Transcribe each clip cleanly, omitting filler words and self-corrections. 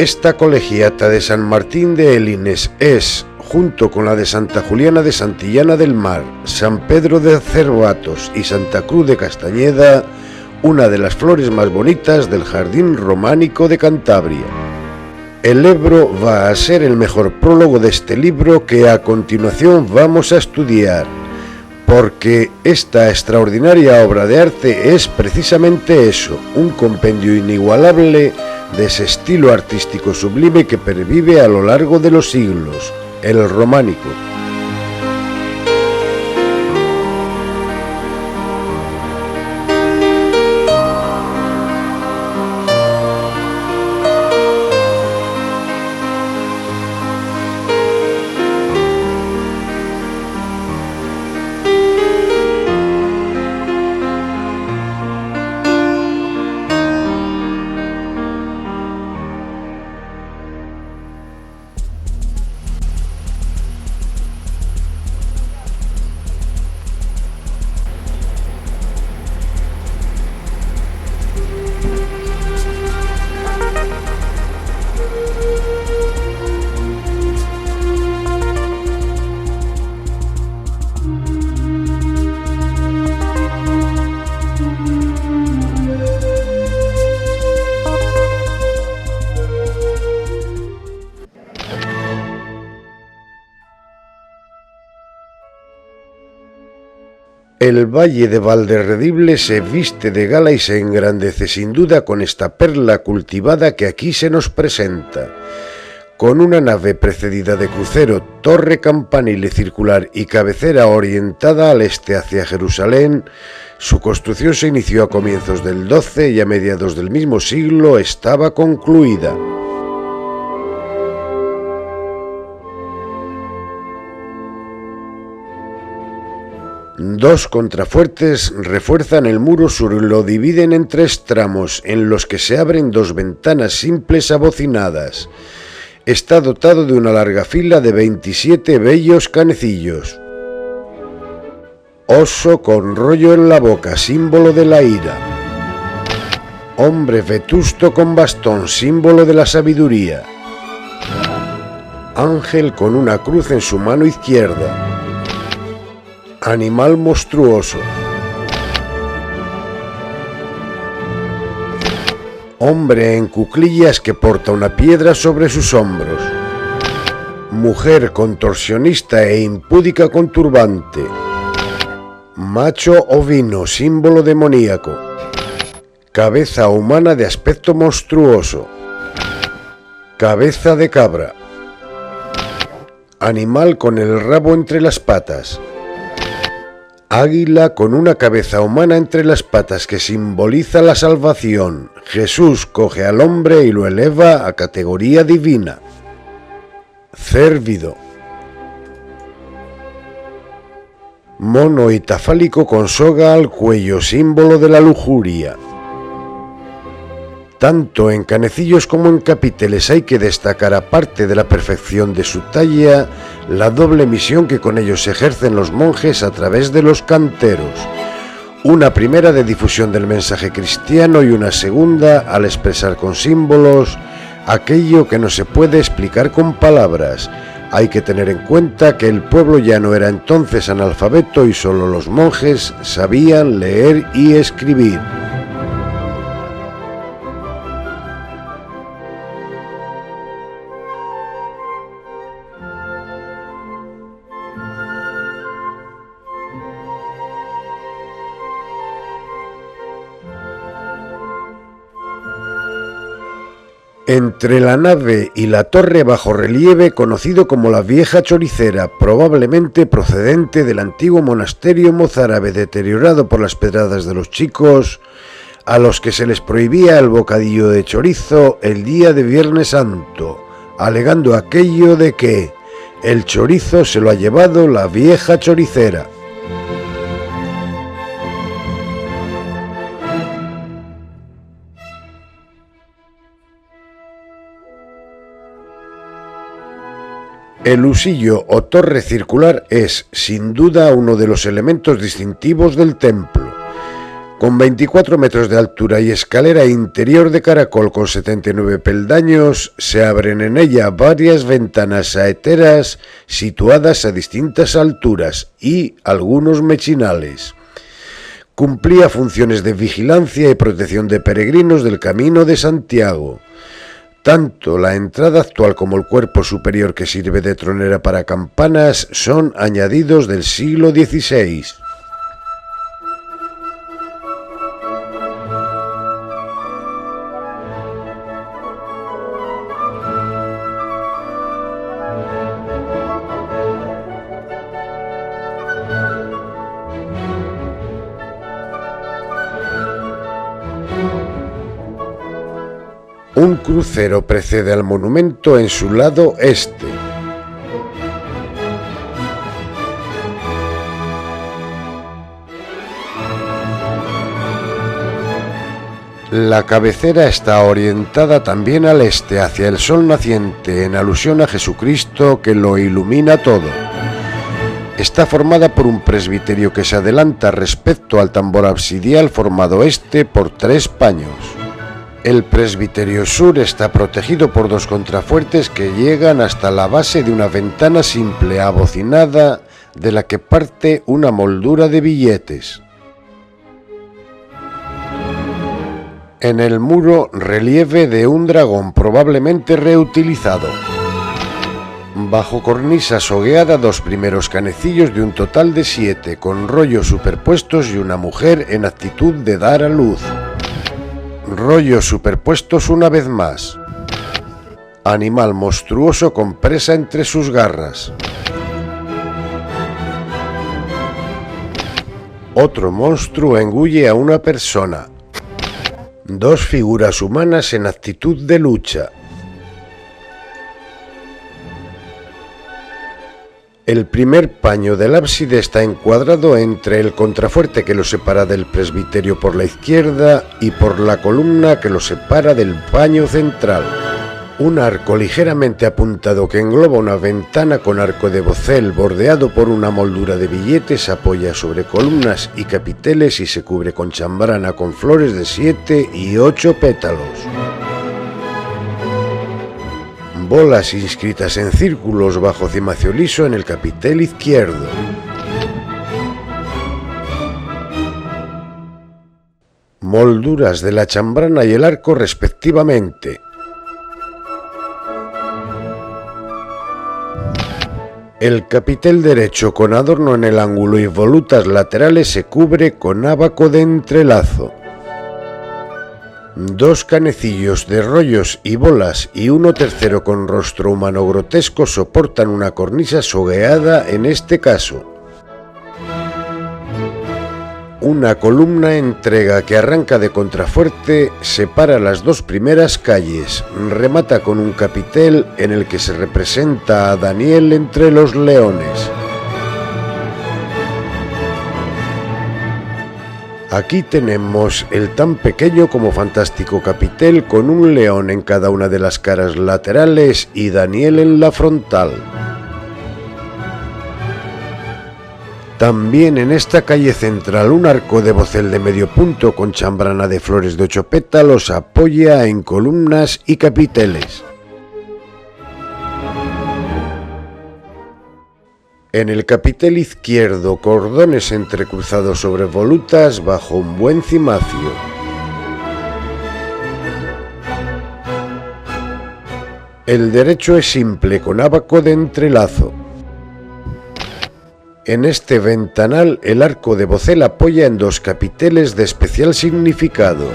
Esta colegiata de San Martín de Élines es, junto con la de Santa Juliana de Santillana del Mar, San Pedro de Cervatos y Santa Cruz de Castañeda, una de las flores más bonitas del jardín románico de Cantabria. El Ebro va a ser el mejor prólogo de este libro que a continuación vamos a estudiar, porque esta extraordinaria obra de arte es precisamente eso, un compendio inigualable de ese estilo artístico sublime que pervive a lo largo de los siglos, el románico. El valle de Valderredible se viste de gala y se engrandece sin duda con esta perla cultivada que aquí se nos presenta. Con una nave precedida de crucero, torre campanile circular y cabecera orientada al este hacia Jerusalén, su construcción se inició a comienzos del XII y a mediados del mismo siglo estaba concluida. Dos contrafuertes refuerzan el muro sur y lo dividen en tres tramos, en los que se abren dos ventanas simples abocinadas. Está dotado de una larga fila de 27 bellos canecillos. Oso con rollo en la boca, símbolo de la ira. Hombre vetusto con bastón, símbolo de la sabiduría. Ángel con una cruz en su mano izquierda. Animal monstruoso. Hombre en cuclillas que porta una piedra sobre sus hombros. Mujer contorsionista e impúdica con turbante. Macho ovino, símbolo demoníaco. Cabeza humana de aspecto monstruoso. Cabeza de cabra. Animal con el rabo entre las patas. Águila con una cabeza humana entre las patas que simboliza la salvación. Jesús coge al hombre y lo eleva a categoría divina. Cérvido. Mono itafálico con soga al cuello, símbolo de la lujuria. Tanto en canecillos como en capiteles hay que destacar, aparte de la perfección de su talla, la doble misión que con ellos ejercen los monjes a través de los canteros. Una primera de difusión del mensaje cristiano y una segunda al expresar con símbolos aquello que no se puede explicar con palabras. Hay que tener en cuenta que el pueblo ya no era entonces analfabeto y solo los monjes sabían leer y escribir. Entre la nave y la torre bajo relieve, conocido como la Vieja Choricera, probablemente procedente del antiguo monasterio mozárabe deteriorado por las pedradas de los chicos, a los que se les prohibía el bocadillo de chorizo el día de Viernes Santo, alegando aquello de que el chorizo se lo ha llevado la Vieja Choricera. El husillo o torre circular es, sin duda, uno de los elementos distintivos del templo. Con 24 metros de altura y escalera interior de caracol con 79 peldaños, se abren en ella varias ventanas saeteras situadas a distintas alturas y algunos mechinales. Cumplía funciones de vigilancia y protección de peregrinos del Camino de Santiago. Tanto la entrada actual como el cuerpo superior que sirve de tronera para campanas son añadidos del siglo XVI. Un crucero precede al monumento en su lado este. La cabecera está orientada también al este, hacia el sol naciente, en alusión a Jesucristo que lo ilumina todo. Está formada por un presbiterio que se adelanta respecto al tambor absidial formado este por 3 paños. El presbiterio sur está protegido por 2 contrafuertes que llegan hasta la base de una ventana simple abocinada de la que parte una moldura de billetes. En el muro, relieve de un dragón probablemente reutilizado. Bajo cornisa sogueada 2 primeros canecillos de un total de 7 con rollos superpuestos y una mujer en actitud de dar a luz. Rollos superpuestos una vez más. Animal monstruoso con presa entre sus garras. Otro monstruo engulle a una persona. 2 figuras humanas en actitud de lucha. El primer paño del ábside está encuadrado entre el contrafuerte que lo separa del presbiterio por la izquierda y por la columna que lo separa del paño central. Un arco ligeramente apuntado que engloba una ventana con arco de bocel bordeado por una moldura de billetes apoya sobre columnas y capiteles y se cubre con chambrana con flores de 7 y 8 pétalos. Bolas inscritas en círculos bajo cimacio liso en el capitel izquierdo. Molduras de la chambrana y el arco respectivamente. El capitel derecho con adorno en el ángulo y volutas laterales se cubre con ábaco de entrelazo. 2 canecillos de rollos y bolas y uno tercero con rostro humano grotesco soportan una cornisa sogueada en este caso. Una columna entrega que arranca de contrafuerte separa las 2 primeras calles, remata con un capitel en el que se representa a Daniel entre los leones. Aquí tenemos el tan pequeño como fantástico capitel con un león en cada una de las caras laterales y Daniel en la frontal. También en esta calle central un arco de bocel de medio punto con chambrana de flores de 8 pétalos apoya en columnas y capiteles. En el capitel izquierdo, cordones entrecruzados sobre volutas bajo un buen cimacio. El derecho es simple, con ábaco de entrelazo. En este ventanal, el arco de bocel apoya en 2 capiteles de especial significado.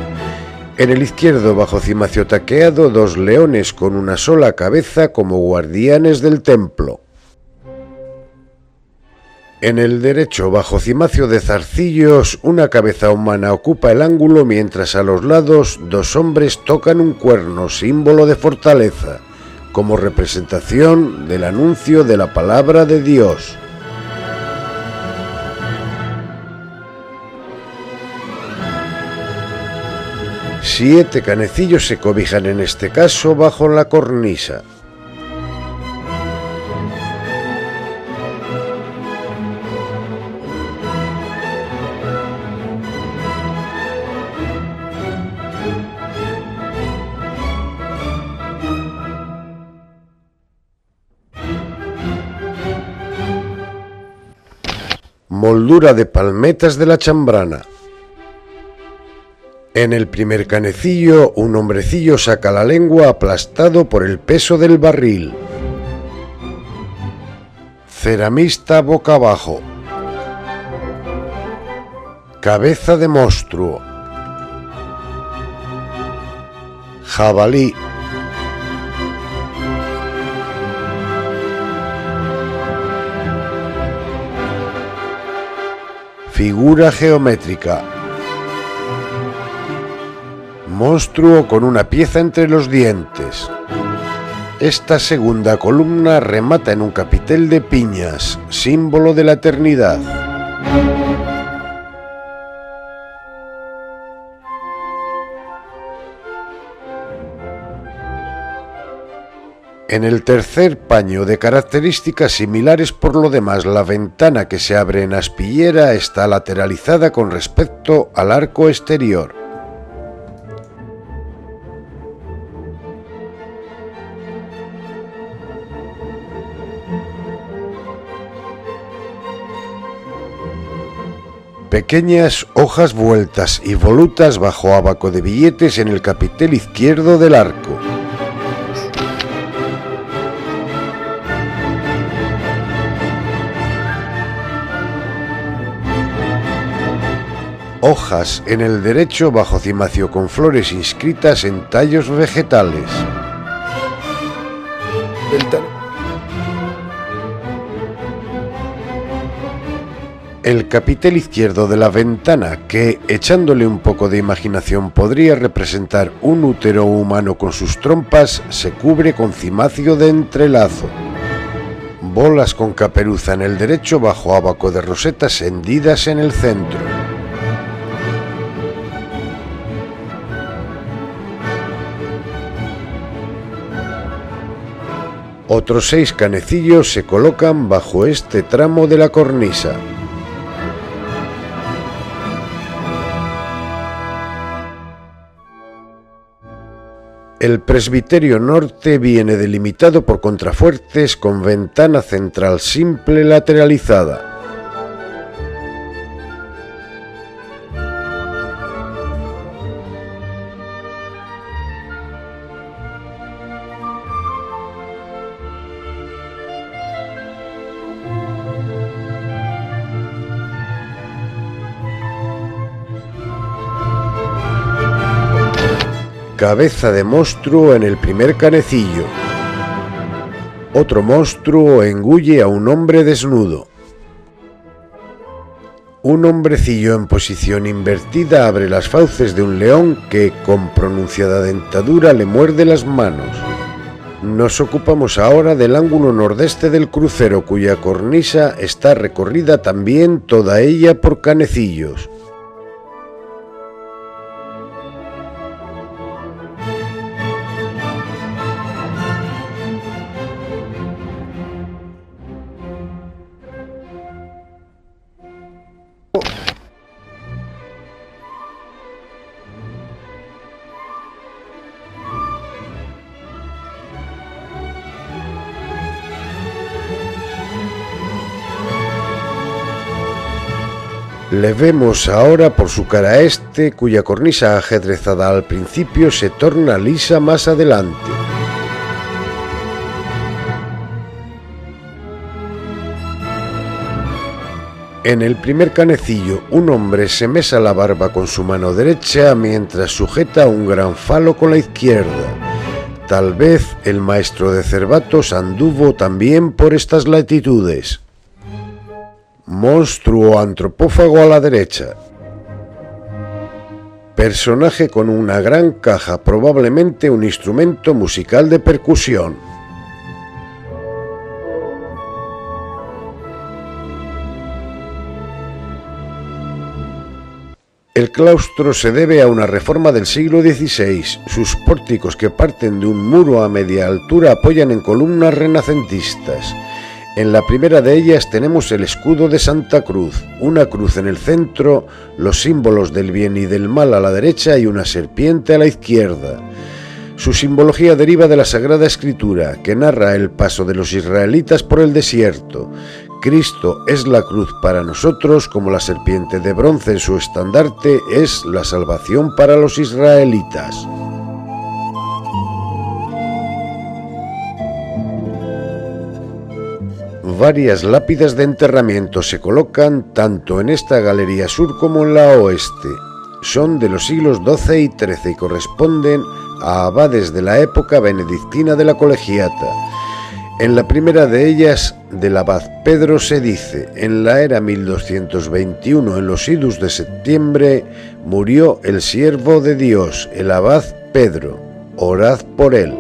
En el izquierdo, bajo cimacio taqueado, 2 leones con una sola cabeza como guardianes del templo. En el derecho, bajo cimacio de zarcillos, una cabeza humana ocupa el ángulo mientras a los lados 2 hombres tocan un cuerno, símbolo de fortaleza, como representación del anuncio de la palabra de Dios. Siete canecillos se cobijan en este caso bajo la cornisa. moldura de palmetas de la chambrana. En el primer canecillo, un hombrecillo saca la lengua aplastado por el peso del barril. Ceramista boca abajo. Cabeza de monstruo. Jabalí. Figura geométrica. Monstruo con una pieza entre los dientes. Esta segunda columna remata en un capitel de piñas, símbolo de la eternidad. En el tercer paño, de características similares por lo demás, la ventana que se abre en aspillera está lateralizada con respecto al arco exterior. Pequeñas hojas vueltas y volutas bajo ábaco de billetes en el capitel izquierdo del arco. Hojas en el derecho bajo cimacio con flores inscritas en tallos vegetales. El capitel izquierdo de la ventana, que echándole un poco de imaginación podría representar un útero humano con sus trompas, se cubre con cimacio de entrelazo. Bolas con caperuza en el derecho bajo ábaco de rosetas hendidas en el centro. Otros 6 canecillos se colocan bajo este tramo de la cornisa. El presbiterio norte viene delimitado por contrafuertes con ventana central simple lateralizada. Cabeza de monstruo en el primer canecillo. Otro monstruo engulle a un hombre desnudo. Un hombrecillo en posición invertida abre las fauces de un león que, con pronunciada dentadura, le muerde las manos. Nos ocupamos ahora del ángulo nordeste del crucero, cuya cornisa está recorrida también toda ella por canecillos. Le vemos ahora por su cara este, cuya cornisa ajedrezada al principio se torna lisa más adelante. En el primer canecillo, un hombre se mesa la barba con su mano derecha mientras sujeta un gran falo con la izquierda. Tal vez el maestro de Cervatos anduvo también por estas latitudes. Monstruo antropófago a la derecha. Personaje con una gran caja, probablemente un instrumento musical de percusión. El claustro se debe a una reforma del siglo XVI. Sus pórticos, que parten de un muro a media altura, apoyan en columnas renacentistas. En la primera de ellas tenemos el escudo de Santa Cruz, una cruz en el centro, los símbolos del bien y del mal a la derecha y una serpiente a la izquierda. Su simbología deriva de la Sagrada Escritura, que narra el paso de los israelitas por el desierto, Cristo es la cruz para nosotros, como la serpiente de bronce en su estandarte es la salvación para los israelitas. Varias lápidas de enterramiento se colocan tanto en esta galería sur como en la oeste. Son de los siglos XII y XIII y corresponden a abades de la época benedictina de la Colegiata. En la primera de ellas, del abad Pedro, se dice: en la era 1221, en los idus de septiembre, murió el siervo de Dios, el abad Pedro. Orad por él.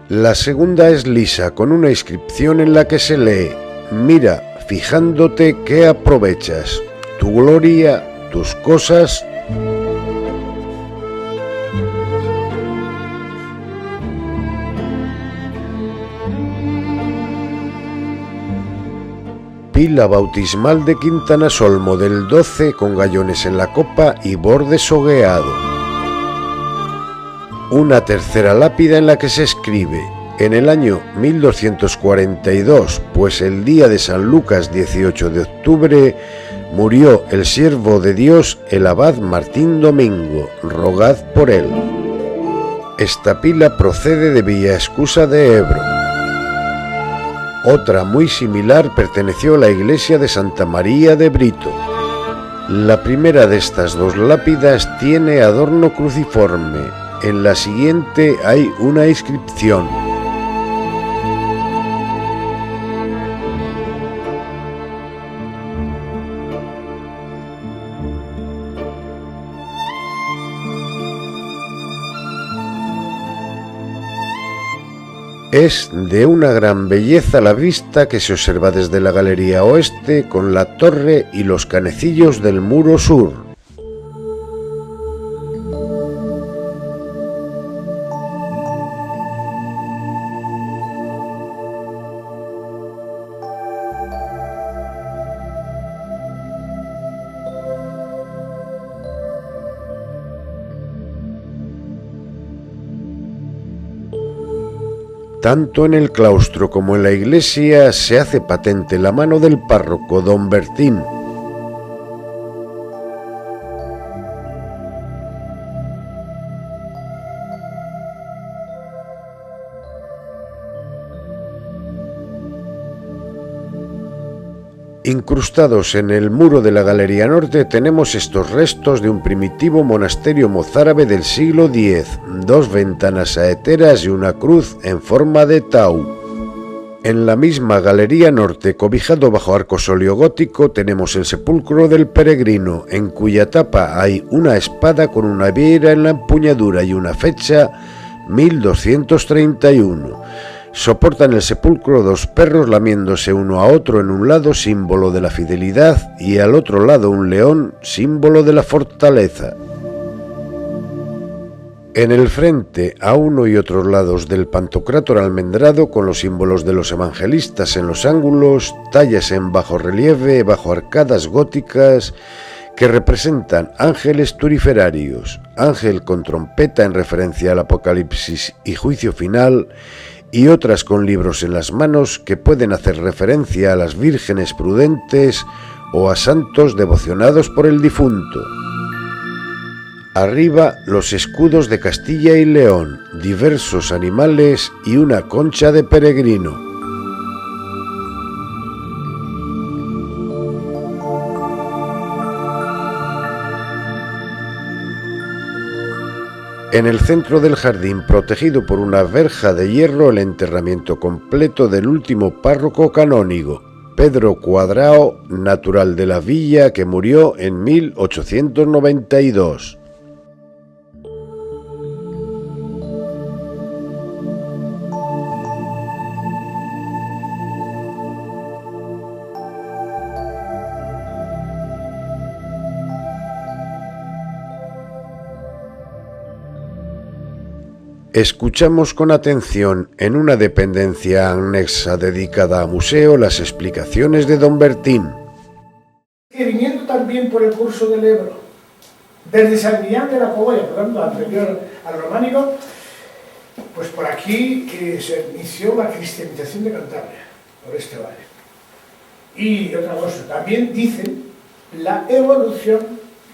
La segunda es lisa, con una inscripción en la que se lee: mira, fijándote qué aprovechas, tu gloria, tus cosas. Pila bautismal de Quintana Solmo del 12 con gallones en la copa y borde sogueado. Una tercera lápida en la que se escribe: en el año 1242, pues el día de San Lucas 18 de octubre, murió el siervo de Dios, el abad Martín Domingo, rogad por él. Esta pila procede de Villaescusa de Ebro. Otra muy similar perteneció a la iglesia de Santa María de Brito. La primera de estas dos lápidas tiene adorno cruciforme. En la siguiente hay una inscripción. Es de una gran belleza la vista que se observa desde la galería oeste con la torre y los canecillos del muro sur. Tanto en el claustro como en la iglesia se hace patente la mano del párroco don Bertín. Incrustados en el muro de la galería norte tenemos estos restos de un primitivo monasterio mozárabe del siglo X, dos ventanas saeteras y una cruz en forma de tau. En la misma galería norte, cobijado bajo arcosolio gótico, tenemos el sepulcro del peregrino, en cuya tapa hay una espada con una vieira en la empuñadura y una fecha 1231. Soportan el sepulcro dos perros lamiéndose uno a otro en un lado, símbolo de la fidelidad, y al otro lado un león, símbolo de la fortaleza. En el frente, a uno y otros lados del pantocrátor almendrado, con los símbolos de los evangelistas en los ángulos, tallas en bajorrelieve bajo arcadas góticas que representan ángeles turiferarios, ángel con trompeta en referencia al Apocalipsis y juicio final, y otras con libros en las manos que pueden hacer referencia a las vírgenes prudentes o a santos devocionados por el difunto. Arriba los escudos de Castilla y León, diversos animales y una concha de peregrino. En el centro del jardín, protegido por una verja de hierro, el enterramiento completo del último párroco canónigo, Pedro Cuadrao, natural de la villa, que murió en 1892. Escuchamos con atención en una dependencia anexa dedicada a museo las explicaciones de don Bertín. Que viniendo también por el curso del Ebro, desde San Millán de la Cogolla, por tanto, anterior al románico, pues por aquí se inició la cristianización de Cantabria, por este valle. Y otra cosa, también dicen la evolución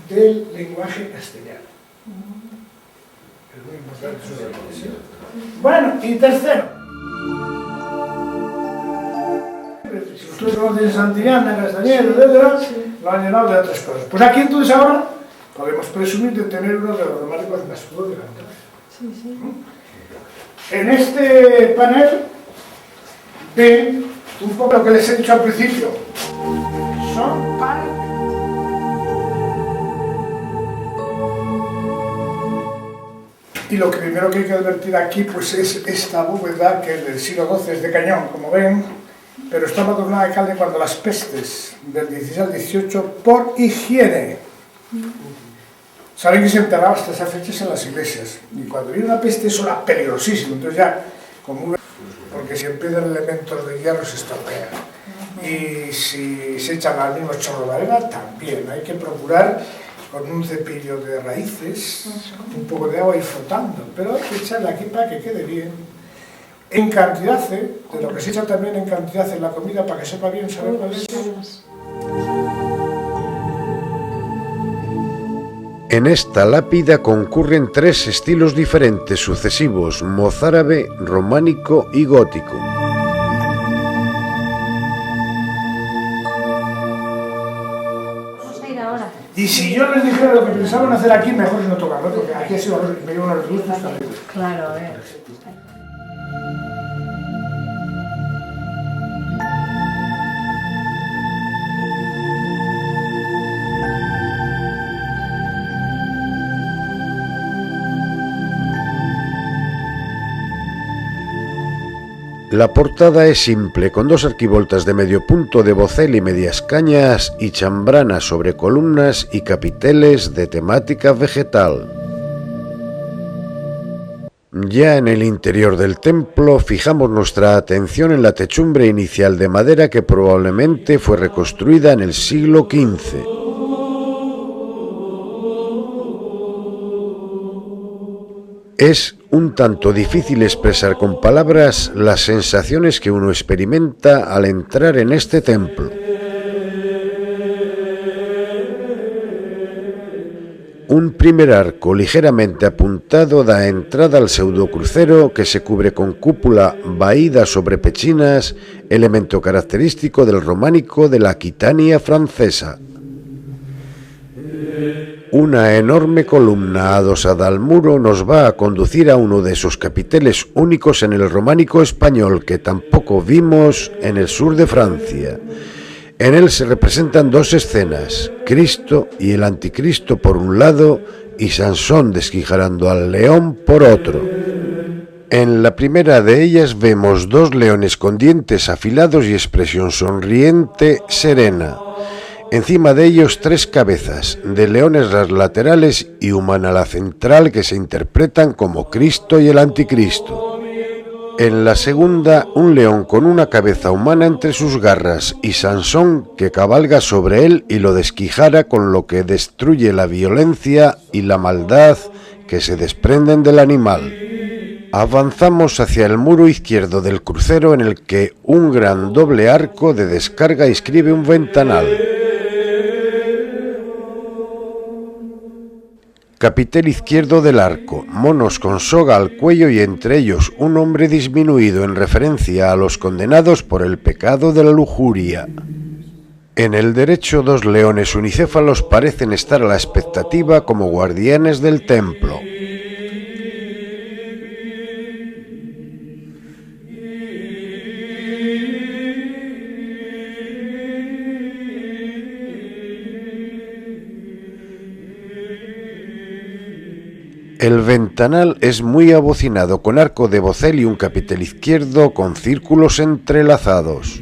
del lenguaje castellano. Es muy importante eso, ¿sí? Bueno, y tercero. Si ustedes conocen Santillana, Castañeda, etc., lo han llenado de otras cosas. Pues aquí entonces ahora podemos presumir de tener uno de los románicos más puros de Cantabria. Sí, sí. En este panel ven un poco lo que les he dicho al principio. Son para... Y lo que primero que hay que advertir aquí pues es esta bóveda que del siglo XII es de cañón, como ven, pero estaba adornada de calde cuando las pestes del 16 al 18 por higiene. Saben que se enterraba hasta esas fechas en las iglesias, y cuando viene una peste eso era peligrosísimo, entonces ya, como porque si empiezan elementos de hierro se estropea, y si se echan al mismo chorro de arena también, hay que procurar con un cepillo de raíces, un poco de agua y frotando, pero hay que echarle aquí para que quede bien. En cantidad, de lo que se echa también en cantidad en la comida para que sepa bien, ¿saben cuál es? En esta lápida concurren tres estilos diferentes sucesivos: mozárabe, románico y gótico. Vamos a ir ahora. Y si yo les dijera lo que pensaban hacer aquí, mejor no tocarlo, porque aquí ha sido me llevo unos disgustos también. Claro, a ver. La portada es simple, con dos arquivoltas de medio punto de bocel y medias cañas y chambranas sobre columnas y capiteles de temática vegetal. Ya en el interior del templo fijamos nuestra atención en la techumbre inicial de madera que probablemente fue reconstruida en el siglo XV. Es un tanto difícil expresar con palabras las sensaciones que uno experimenta al entrar en este templo. Un primer arco ligeramente apuntado da entrada al pseudocrucero que se cubre con cúpula vaída sobre pechinas, elemento característico del románico de la Aquitania francesa. Una enorme columna adosada al muro nos va a conducir a uno de esos capiteles únicos en el románico español que tampoco vimos en el sur de Francia. En él se representan dos escenas, Cristo y el Anticristo por un lado y Sansón desquijarando al león por otro. En la primera de ellas vemos dos leones con dientes afilados y expresión sonriente, serena. Encima de ellos tres cabezas, de leones las laterales y humana la central, que se interpretan como Cristo y el Anticristo. En la segunda, un león con una cabeza humana entre sus garras y Sansón que cabalga sobre él y lo desquijara, con lo que destruye la violencia y la maldad que se desprenden del animal. Avanzamos hacia el muro izquierdo del crucero, en el que un gran doble arco de descarga inscribe un ventanal. Capitel izquierdo del arco, monos con soga al cuello y entre ellos un hombre disminuido en referencia a los condenados por el pecado de la lujuria. En el derecho, dos leones unicéfalos parecen estar a la expectativa como guardianes del templo. El ventanal es muy abocinado, con arco de bocel y un capitel izquierdo con círculos entrelazados.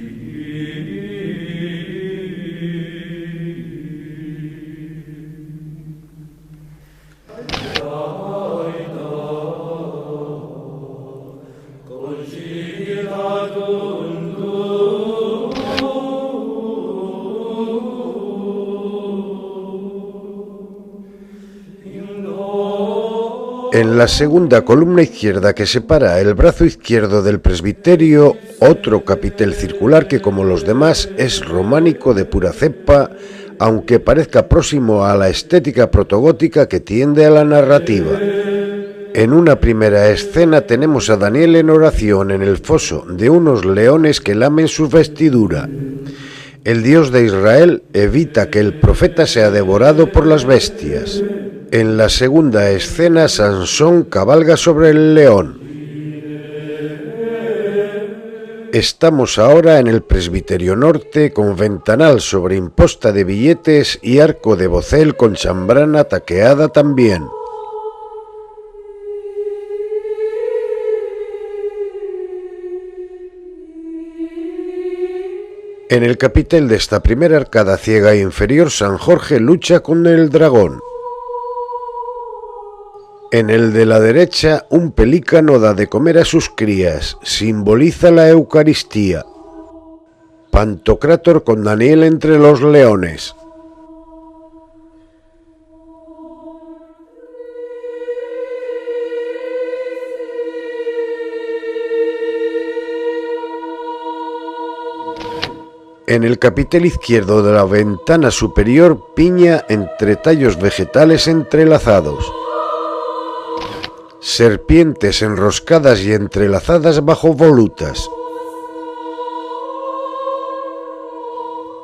En la segunda columna izquierda que separa el brazo izquierdo del presbiterio, otro capitel circular que, como los demás, es románico de pura cepa, aunque parezca próximo a la estética protogótica que tiende a la narrativa. En una primera escena tenemos a Daniel en oración en el foso de unos leones que lamen su vestidura. El Dios de Israel evita que el profeta sea devorado por las bestias. En la segunda escena, Sansón cabalga sobre el león. Estamos ahora en el presbiterio norte, con ventanal sobre imposta de billetes y arco de bocel con chambrana taqueada también. En el capitel de esta primera arcada ciega inferior, San Jorge lucha con el dragón. En el de la derecha, un pelícano da de comer a sus crías, simboliza la Eucaristía. Pantocrátor con Daniel entre los leones. En el capitel izquierdo de la ventana superior, piña entre tallos vegetales entrelazados. Serpientes enroscadas y entrelazadas bajo volutas.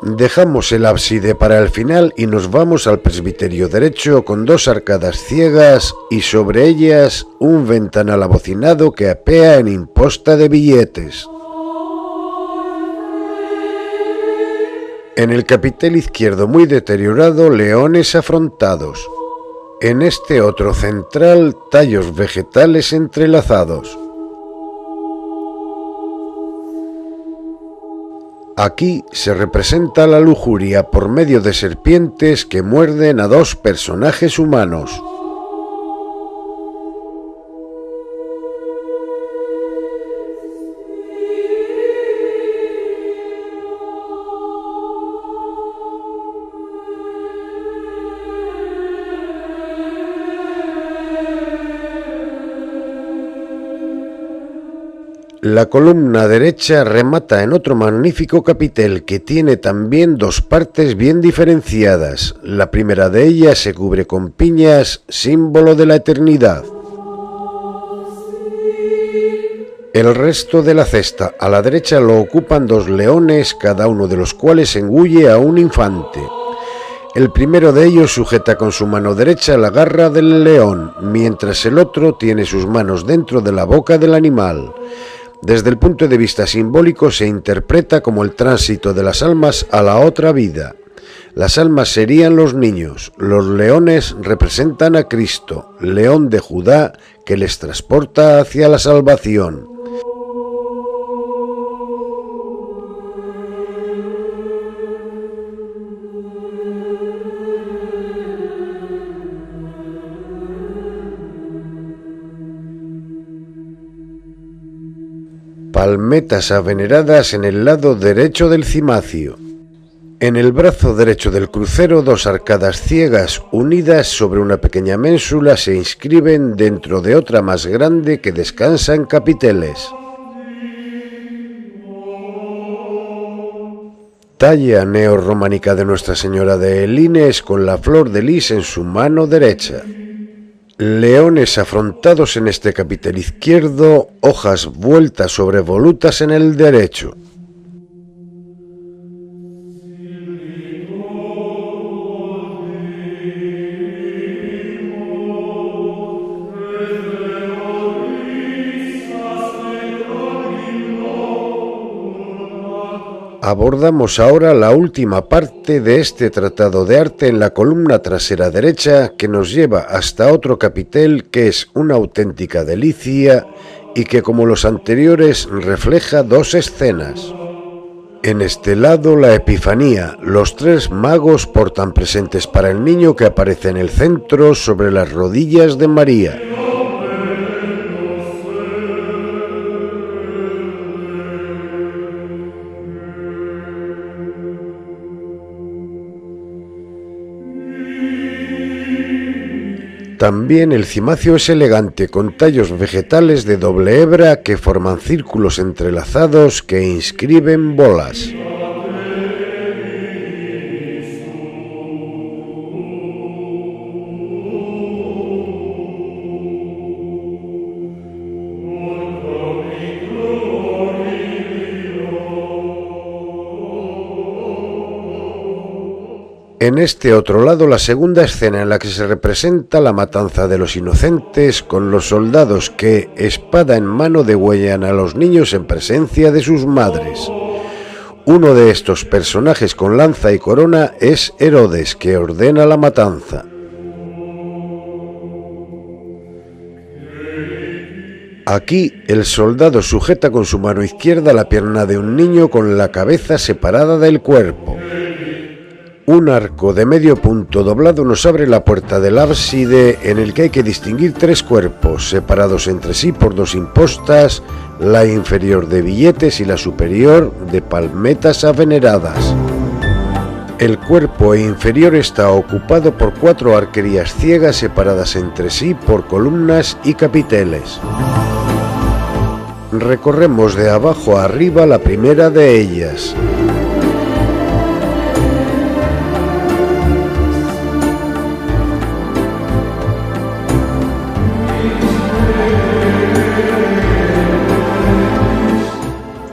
Dejamos el ábside para el final y nos vamos al presbiterio derecho con dos arcadas ciegas y sobre ellas un ventanal abocinado que apea en imposta de billetes. En el capitel izquierdo muy deteriorado, leones afrontados. En este otro central, tallos vegetales entrelazados. Aquí se representa la lujuria por medio de serpientes que muerden a dos personajes humanos. La columna derecha remata en otro magnífico capitel que tiene también dos partes bien diferenciadas. La primera de ellas se cubre con piñas, símbolo de la eternidad. El resto de la cesta a la derecha lo ocupan dos leones, cada uno de los cuales engulle a un infante. El primero de ellos sujeta con su mano derecha la garra del león, mientras el otro tiene sus manos dentro de la boca del animal. Desde el punto de vista simbólico se interpreta como el tránsito de las almas a la otra vida. Las almas serían los niños, los leones representan a Cristo, león de Judá que les transporta hacia la salvación. Palmetas aveneradas en el lado derecho del cimacio. En el brazo derecho del crucero, dos arcadas ciegas unidas sobre una pequeña ménsula se inscriben dentro de otra más grande que descansa en capiteles. Talla neorrománica de Nuestra Señora de Lines con la flor de lis en su mano derecha. Leones afrontados en este capitel izquierdo, hojas vueltas sobre volutas en el derecho. Abordamos ahora la última parte de este tratado de arte en la columna trasera derecha que nos lleva hasta otro capitel que es una auténtica delicia y que, como los anteriores, refleja dos escenas. En este lado, la Epifanía, los tres magos portan presentes para el niño que aparece en el centro sobre las rodillas de María. También el cimacio es elegante, con tallos vegetales de doble hebra que forman círculos entrelazados que inscriben bolas. En este otro lado, la segunda escena en la que se representa la matanza de los inocentes, con los soldados que, espada en mano, degüellan a los niños en presencia de sus madres. Uno de estos personajes con lanza y corona es Herodes, que ordena la matanza. Aquí, el soldado sujeta con su mano izquierda la pierna de un niño con la cabeza separada del cuerpo. Un arco de medio punto doblado nos abre la puerta del ábside, en el que hay que distinguir tres cuerpos, separados entre sí por dos impostas, la inferior de billetes y la superior de palmetas aveneradas. El cuerpo inferior está ocupado por cuatro arquerías ciegas separadas entre sí por columnas y capiteles. Recorremos de abajo a arriba la primera de ellas.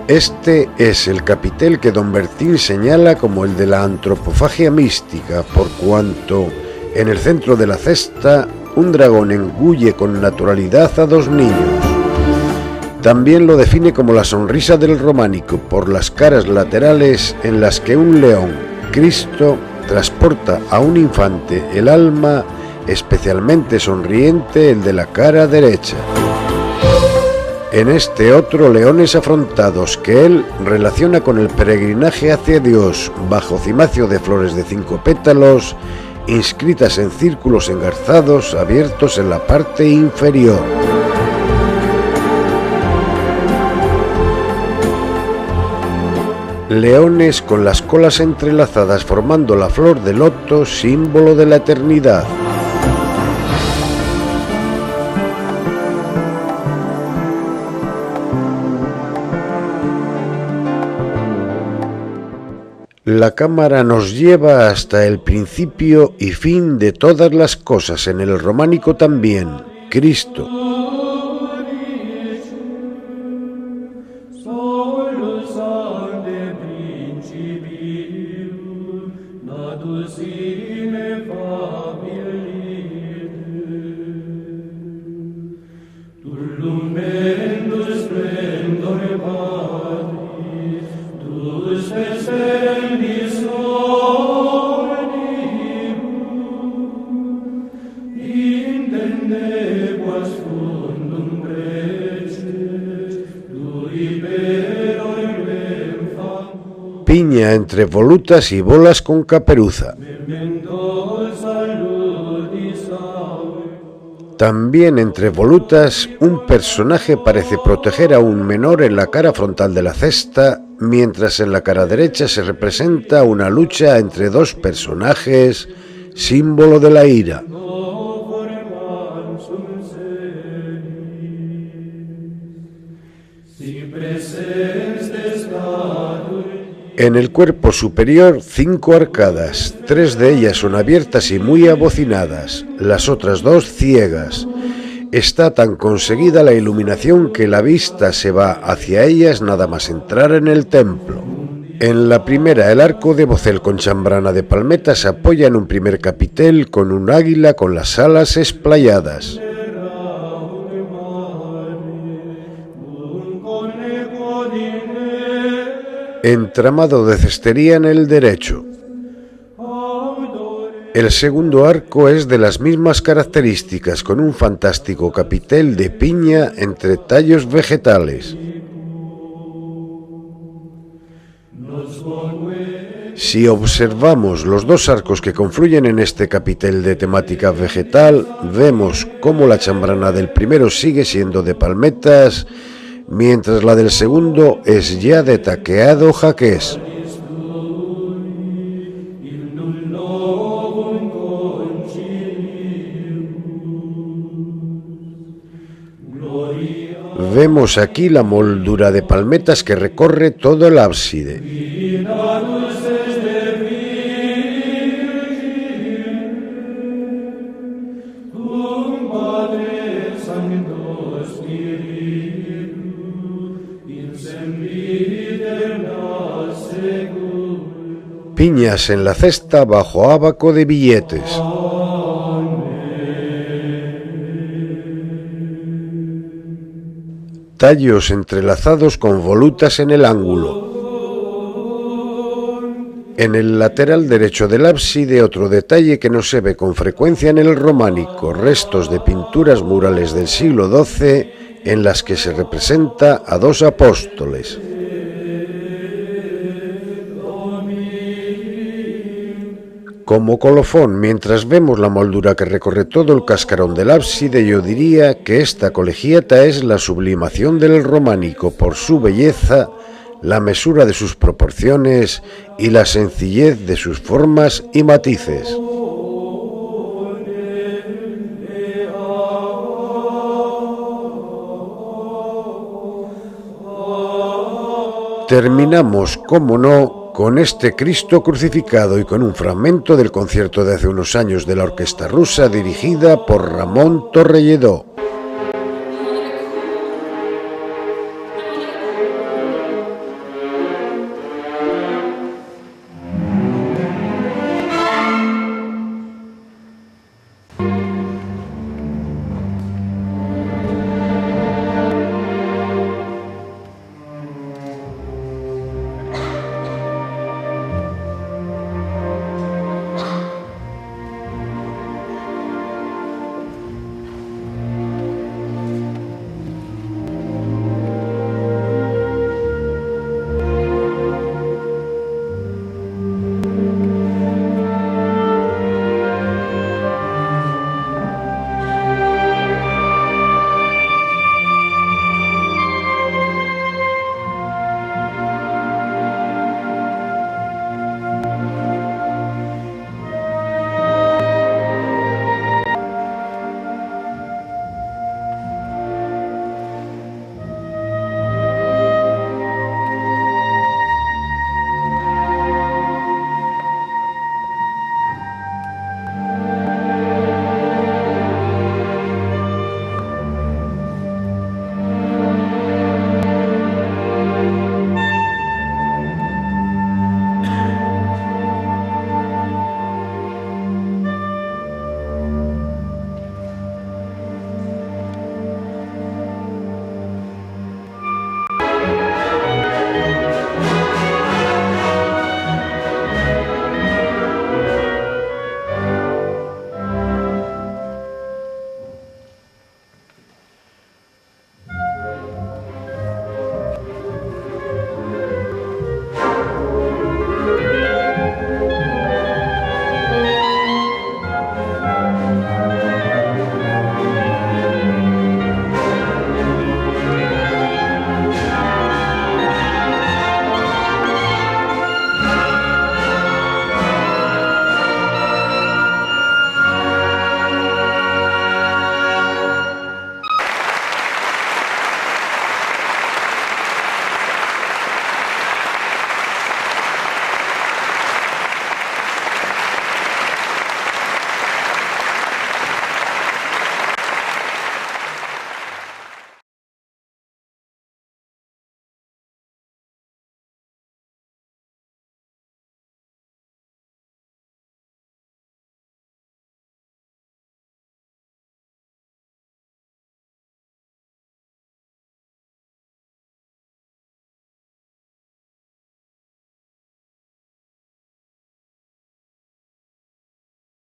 Este es el capitel que don Bertín señala como el de la antropofagia mística, por cuanto en el centro de la cesta un dragón engulle con naturalidad a dos niños. También lo define como la sonrisa del románico, por las caras laterales en las que un león, Cristo, transporta a un infante el alma, especialmente sonriente el de la cara derecha. En este otro, leones afrontados que él relaciona con el peregrinaje hacia Dios, bajo cimacio de flores de 5 pétalos, inscritas en círculos engarzados abiertos en la parte inferior. Leones con las colas entrelazadas formando la flor de loto, símbolo de la eternidad. La cámara nos lleva hasta el principio y fin de todas las cosas, en el románico también, Cristo. Piña entre volutas y bolas con caperuza. También entre volutas, un personaje parece proteger a un menor en la cara frontal de la cesta, mientras en la cara derecha se representa una lucha entre dos personajes, símbolo de la ira. En el cuerpo superior, 5 arcadas, 3 de ellas son abiertas y muy abocinadas, las otras 2 ciegas. Está tan conseguida la iluminación que la vista se va hacia ellas nada más entrar en el templo. En la primera, el arco de bocel con chambrana de palmeta se apoya en un primer capitel con un águila con las alas esplayadas. Entramado de cestería en el derecho. El segundo arco es de las mismas características, con un fantástico capitel de piña entre tallos vegetales. Si observamos los dos arcos que confluyen en este capitel de temática vegetal, vemos cómo la chambrana del primero sigue siendo de palmetas, mientras la del segundo es ya de taqueado jaqués. Vemos aquí la moldura de palmetas que recorre todo el ábside. Piñas en la cesta bajo ábaco de billetes. Tallos entrelazados con volutas en el ángulo. En el lateral derecho del ábside, otro detalle que no se ve con frecuencia en el románico, restos de pinturas murales del siglo XII en las que se representa a dos apóstoles. Como colofón, mientras vemos la moldura que recorre todo el cascarón del ábside, yo diría que esta colegiata es la sublimación del románico por su belleza, la mesura de sus proporciones y la sencillez de sus formas y matices. Terminamos, como no, con este Cristo crucificado y con un fragmento del concierto de hace unos años de la orquesta rusa dirigida por Ramón Torrelledó.